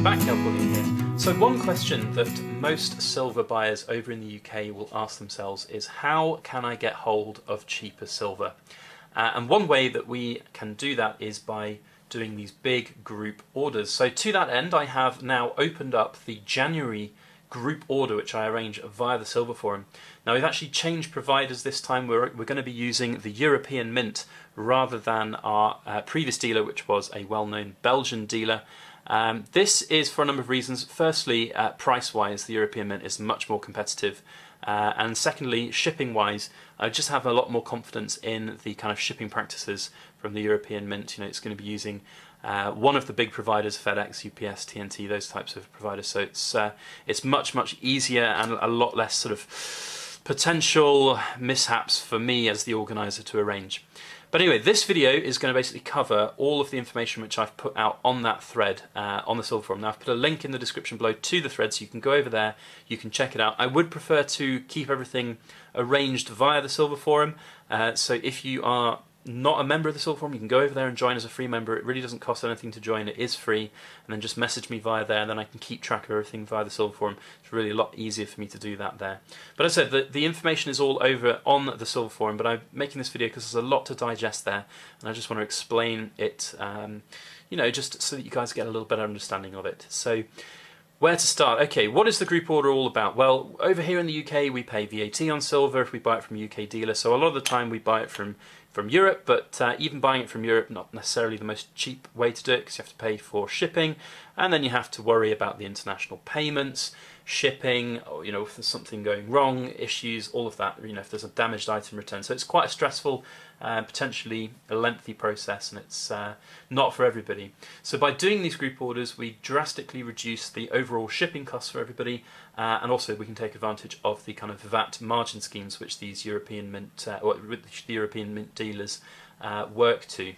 Backyard Bullion here. So one question that most silver buyers over in the UK will ask themselves is, how can I get hold of cheaper silver? And one way that we can do that is by doing these big group orders. So to that end, I have now opened up the January group order which I arrange via the Silver Forum. Now we've actually changed providers this time. We're going to be using the European Mint rather than our previous dealer, which was a well-known Belgian dealer. This is for a number of reasons. Firstly, price-wise, the European Mint is much more competitive. And secondly, shipping-wise, I just have a lot more confidence in the kind of shipping practices from the European Mint. You know, it's going to be using one of the big providers, FedEx, UPS, TNT, those types of providers. So it's much easier and a lot less sort of potential mishaps for me as the organizer to arrange. But anyway, this video is going to basically cover all of the information which I've put out on that thread on the Silver Forum. Now I've put a link in the description below to the thread, so you can go over there, you can check it out. I would prefer to keep everything arranged via the Silver Forum, so if you are not a member of the Silver Forum, you can go over there and join as a free member. It really doesn't cost anything to join, it is free, and then just message me via there, and then I can keep track of everything via the Silver Forum. It's really a lot easier for me to do that there. But as I said, the information is all over on the Silver Forum, but I'm making this video because there's a lot to digest there, and I just want to explain it, you know, just so that you guys get a little better understanding of it. So, where to start? Okay, what is the group order all about? Well, over here in the UK we pay VAT on silver if we buy it from a UK dealer, so a lot of the time we buy it from Europe, but even buying it from Europe, not necessarily the most cheap way to do it, because you have to pay for shipping, and then you have to worry about the international payments, shipping, or, you know, if there's something going wrong, issues, all of that, you know, if there's a damaged item return. So it's quite a stressful, potentially a lengthy process, and it's not for everybody. So by doing these group orders, we drastically reduce the overall shipping costs for everybody, and also we can take advantage of the kind of VAT margin schemes which these European Mint, or the European Mint dealers work to.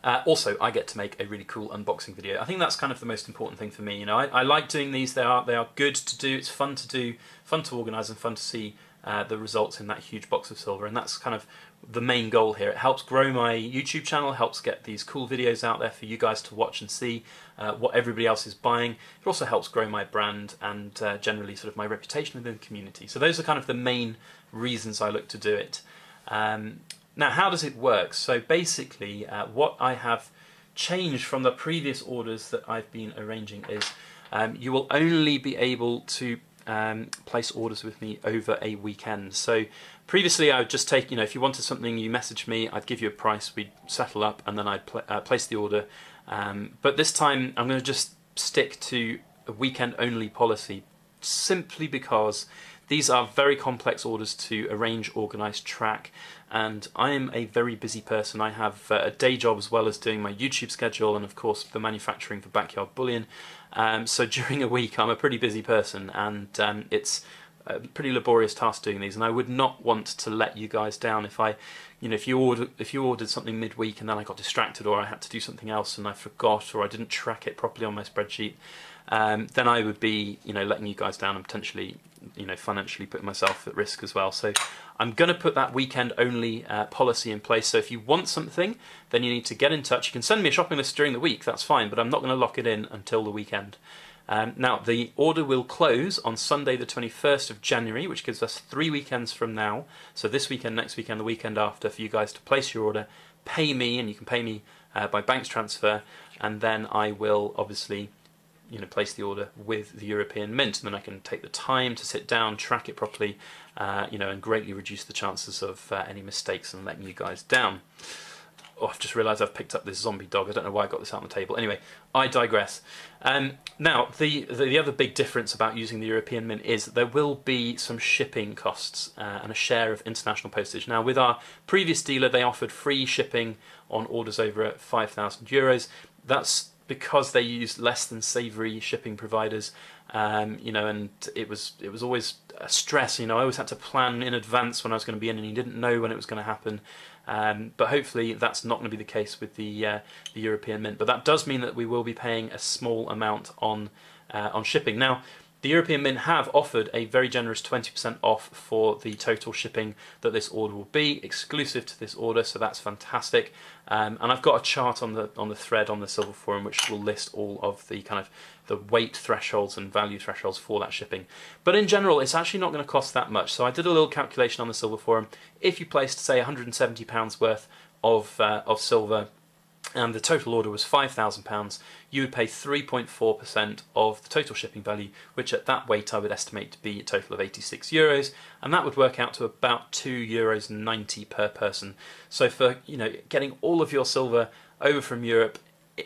Also, I get to make a really cool unboxing video. I think that's kind of the most important thing for me. You know, I like doing these. They are good to do. It's fun to do, fun to organise, and fun to see the results in that huge box of silver. And that's kind of the main goal here. It helps grow my YouTube channel, helps get these cool videos out there for you guys to watch and see what everybody else is buying. It also helps grow my brand and generally sort of my reputation within the community. So those are kind of the main reasons I look to do it. Now, how does it work? So basically, what I have changed from the previous orders that I've been arranging is you will only be able to place orders with me over a weekend. So previously I would just take, you know, if you wanted something, you message me, I'd give you a price, we'd settle up, and then I'd place the order. But this time I'm going to just stick to a weekend only policy, simply because these are very complex orders to arrange, organise, track, and I am a very busy person. I have a day job as well as doing my YouTube schedule and of course the manufacturing for Backyard Bullion. So during a week I'm a pretty busy person, and it's a pretty laborious task doing these, and I would not want to let you guys down if if you ordered something midweek and then I got distracted, or I had to do something else and I forgot, or I didn't track it properly on my spreadsheet. Then I would be, you know, letting you guys down and potentially, you know, financially putting myself at risk as well. So I'm going to put that weekend only policy in place. So if you want something, then you need to get in touch. You can send me a shopping list during the week, that's fine, but I'm not going to lock it in until the weekend. Now, the order will close on Sunday the 21st of January, which gives us 3 weekends from now. So this weekend, next weekend, the weekend after, for you guys to place your order, pay me, and you can pay me by bank transfer, and then I will obviously, you know, place the order with the European Mint, and then I can take the time to sit down, track it properly, you know, and greatly reduce the chances of any mistakes and letting you guys down. Oh, I've just realised I've picked up this zombie dog. I don't know why I got this out on the table. Anyway, I digress. Now, the other big difference about using the European Mint is that there will be some shipping costs and a share of international postage. Now, with our previous dealer, they offered free shipping on orders over €5,000. That's because they used less than savoury shipping providers, you know, and it was always a stress. You know, I always had to plan in advance when I was going to be in, and you didn't know when it was going to happen. But hopefully that's not going to be the case with the European Mint. But that does mean that we will be paying a small amount on shipping. Now, The European Mint have offered a very generous 20% off for the total shipping that this order will be, exclusive to this order, so that's fantastic. And I've got a chart on the thread on the Silver Forum which will list all of the kind of the weight thresholds and value thresholds for that shipping. But in general, it's actually not going to cost that much. So I did a little calculation on the Silver Forum. If you placed, say, £170 worth of silver, and the total order was £5,000, you would pay 3.4% of the total shipping value, which at that weight I would estimate to be a total of €86, and that would work out to about €2.90 per person. So for getting all of your silver over from Europe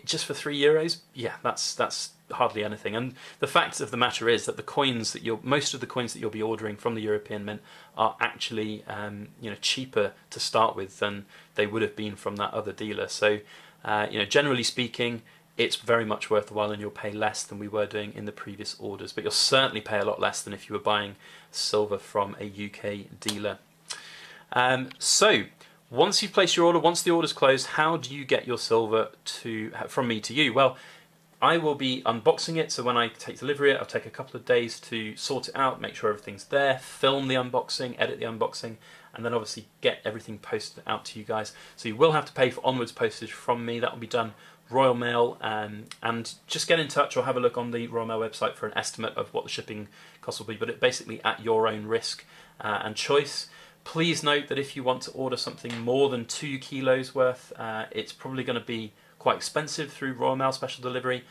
just for €3, yeah, that's hardly anything. And the fact of the matter is that the coins that most of the coins that you'll be ordering from the European Mint are actually cheaper to start with than they would have been from that other dealer. So generally speaking, it's very much worth the while, and you'll pay less than we were doing in the previous orders. But you'll certainly pay a lot less than if you were buying silver from a UK dealer. So once you've placed your order, once the order's closed, how do you get your silver from me to you? Well, I will be unboxing it, so when I take delivery, I'll take a couple of days to sort it out, make sure everything's there, film the unboxing, edit the unboxing, and then obviously get everything posted out to you guys. So you will have to pay for onwards postage from me. That will be done Royal Mail, and just get in touch or have a look on the Royal Mail website for an estimate of what the shipping cost will be, but basically at your own risk and choice. Please note that if you want to order something more than 2 kilos worth, it's probably going to be quite expensive through Royal Mail special delivery,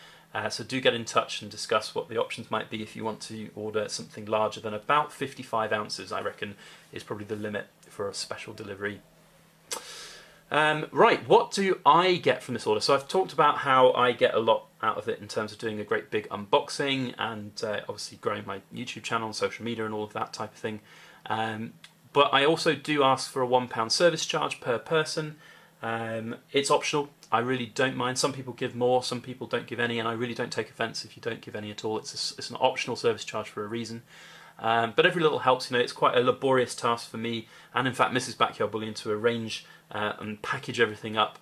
so do get in touch and discuss what the options might be if you want to order something larger than about 55 ounces, I reckon, is probably the limit for a special delivery. Right, what do I get from this order? So I've talked about how I get a lot out of it in terms of doing a great big unboxing and obviously growing my YouTube channel and social media and all of that type of thing. But I also do ask for a £1 service charge per person. It's optional. I really don't mind. Some people give more, some people don't give any, and I really don't take offence if you don't give any at all. It's an optional service charge for a reason. But every little helps. It's quite a laborious task for me, and in fact Mrs. Backyard Bullion, to arrange and package everything up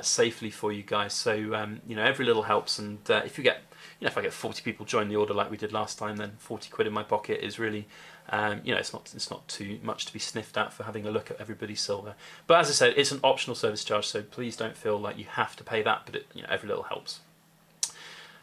safely for you guys. So every little helps, and if you get, if I get 40 people join the order like we did last time, then 40 quid in my pocket is really, it's not too much to be sniffed at for having a look at everybody's silver. But as I said, it's an optional service charge, so please don't feel like you have to pay that. But every little helps.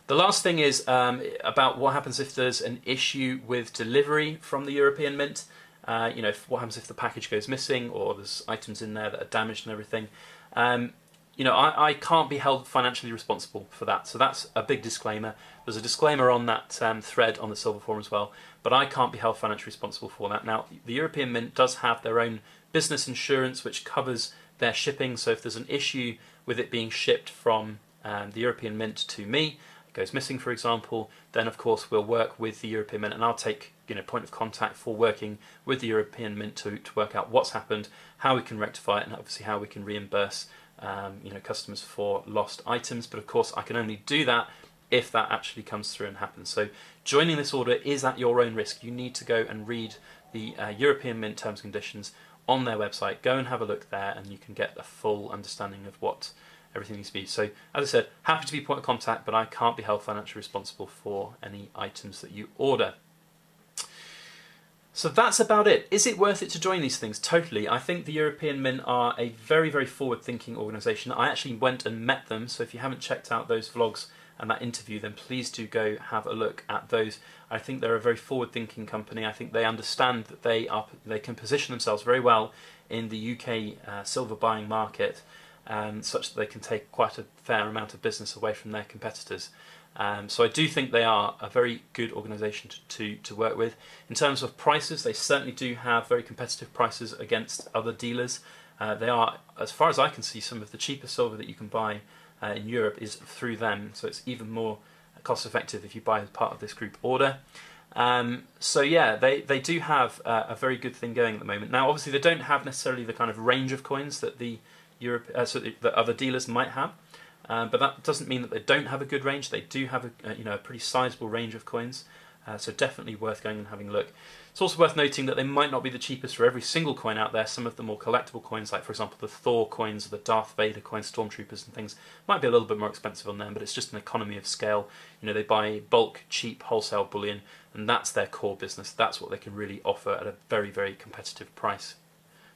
The last thing is about what happens if there's an issue with delivery from the European Mint. What happens if the package goes missing or there's items in there that are damaged and everything. I can't be held financially responsible for that. So that's a big disclaimer. There's a disclaimer on that thread on the Silver Forum as well, but I can't be held financially responsible for that. Now, the European Mint does have their own business insurance which covers their shipping, so if there's an issue with it being shipped from the European Mint to me, it goes missing for example, then of course we'll work with the European Mint, and I'll take point of contact for working with the European Mint to work out what's happened, how we can rectify it, and obviously how we can reimburse customers for lost items. But of course I can only do that if that actually comes through and happens. So joining this order is at your own risk. You need to go and read the European Mint terms and conditions on their website. Go and have a look there and you can get a full understanding of what everything needs to be. So as I said, happy to be point of contact, but I can't be held financially responsible for any items that you order. So that's about it. Is it worth it to join these things? Totally. I think the European Mint are a very, very forward-thinking organisation. I actually went and met them, so if you haven't checked out those vlogs and that interview, then please do go have a look at those. I think they're a very forward-thinking company. I think they understand that they can position themselves very well in the UK silver buying market, such that they can take quite a fair amount of business away from their competitors. So I do think they are a very good organisation to work with. In terms of prices, they certainly do have very competitive prices against other dealers. They are, as far as I can see, some of the cheapest silver that you can buy in Europe is through them, so it's even more cost effective if you buy as part of this group order. So yeah, they do have a very good thing going at the moment. Now obviously they don't have necessarily the kind of range of coins that the that other dealers might have. But that doesn't mean that they don't have a good range. They do have a pretty sizable range of coins. So definitely worth going and having a look. It's also worth noting that they might not be the cheapest for every single coin out there. Some of the more collectible coins, like for example the Thor coins or the Darth Vader coins, Stormtroopers and things, might be a little bit more expensive on them, but it's just an economy of scale. You know, they buy bulk, cheap, wholesale bullion, and that's their core business. That's what they can really offer at a very, very competitive price.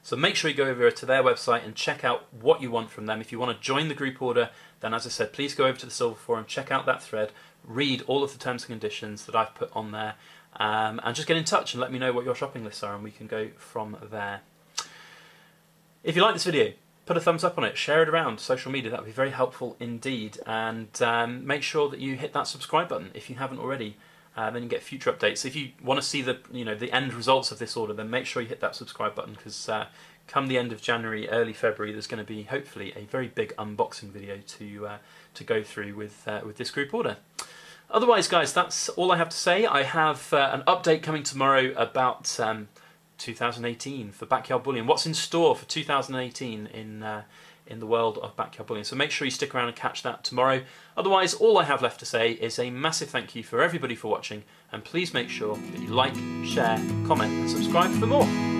So make sure you go over to their website and check out what you want from them. If you want to join the group order, then as I said, please go over to the Silver Forum, check out that thread, read all of the terms and conditions that I've put on there, and just get in touch and let me know what your shopping lists are, and we can go from there. If you like this video, put a thumbs up on it, share it around social media, that would be very helpful indeed, and make sure that you hit that subscribe button if you haven't already. Then you get future updates. If you want to see the end results of this order, then make sure you hit that subscribe button, because come the end of January, early February, there's going to be hopefully a very big unboxing video to go through with this group order. Otherwise, guys, that's all I have to say. I have an update coming tomorrow about 2018 for Backyard Bullion. What's in store for 2018 in the world of Backyard Bullion. So make sure you stick around and catch that tomorrow. Otherwise, all I have left to say is a massive thank you for everybody for watching, and please make sure that you like, share, comment and subscribe for more.